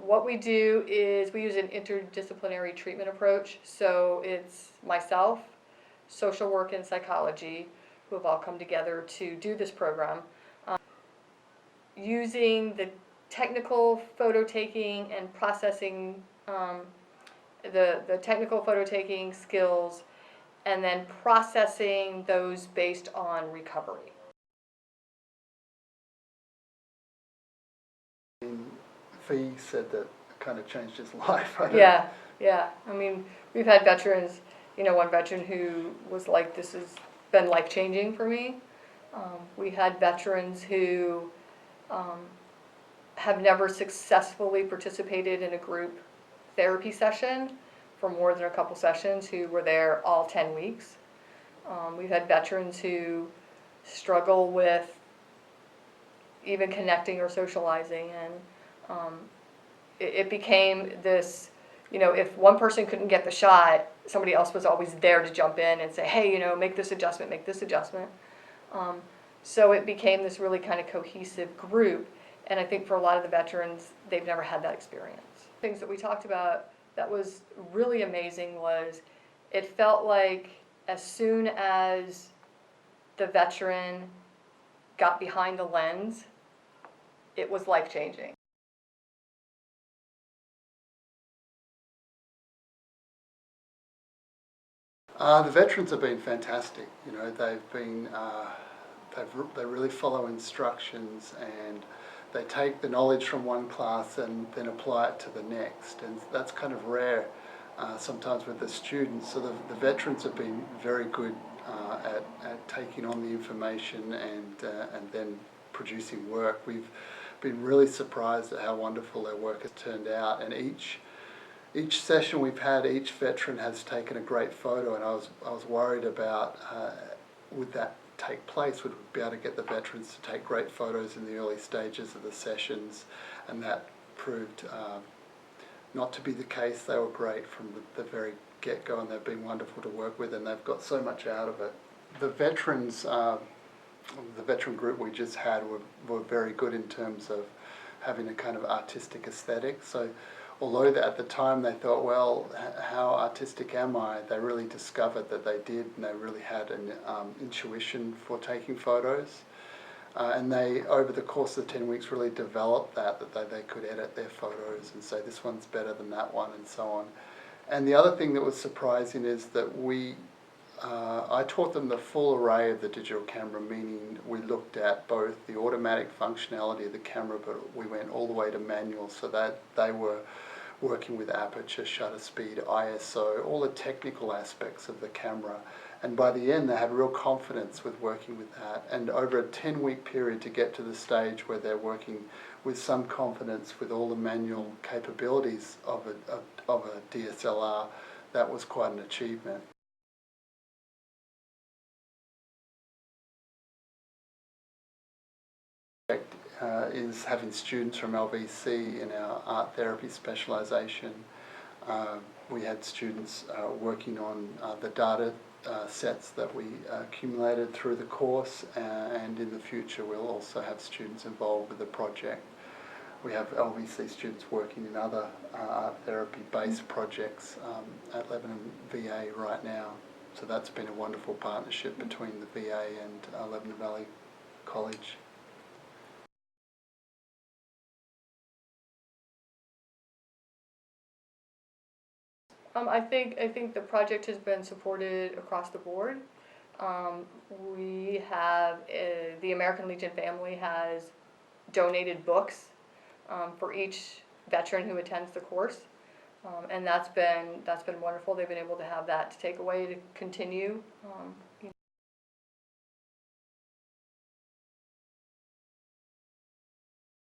what we do is we use an interdisciplinary treatment approach. So it's myself, social work, and psychology who have all come together to do this program. Using the technical photo taking and processing, the technical photo taking skills, and then processing those based on recovery. Fee said that it kind of changed his life. Yeah. I mean, we've had veterans, one veteran who was like, this has been life-changing for me. We had veterans who have never successfully participated in a group therapy session for more than a couple sessions who were there all 10 weeks. We've had veterans who struggle with even connecting or socializing, and it became this, if one person couldn't get the shot, somebody else was always there to jump in and say, hey, make this adjustment, make this adjustment. So it became this really kind of cohesive group, and I think for a lot of the veterans, they've never had that experience. Things that we talked about that was really amazing was it felt like as soon as the veteran got behind the lens, it was life-changing. The veterans have been fantastic. They really follow instructions, and they take the knowledge from one class and then apply it to the next, and that's kind of rare sometimes with the students. So the veterans have been very good at taking on the information and then producing work. We've been really surprised at how wonderful their work has turned out, and each session we've had, each veteran has taken a great photo, and I was worried about would that take place, would we be able to get the veterans to take great photos in the early stages of the sessions, and that proved not to be the case. They were great from the very get-go, and they've been wonderful to work with, and they've got so much out of it. The veterans, the veteran group we just had were very good in terms of having a kind of artistic aesthetic. So although at the time they thought, well, how artistic am I? They really discovered that they did, and they really had an intuition for taking photos. And they, over the course of the 10 weeks, really developed that they could edit their photos and say, this one's better than that one, and so on. And the other thing that was surprising is that I taught them the full array of the digital camera, meaning we looked at both the automatic functionality of the camera, but we went all the way to manual, so that they were working with aperture, shutter speed, ISO, all the technical aspects of the camera. And by the end, they had real confidence with working with that. And over a 10-week period to get to the stage where they're working with some confidence with all the manual capabilities of a DSLR, that was quite an achievement. Is having students from LVC in our art therapy specialisation. We had students working on the data sets that we accumulated through the course, and in the future we'll also have students involved with the project. We have LVC students working in other art therapy based projects at Lebanon VA right now. So that's been a wonderful partnership between the VA and Lebanon Valley College. I think the project has been supported across the board. We have the American Legion family has donated books for each veteran who attends the course, and that's been wonderful. They've been able to have that to take away to continue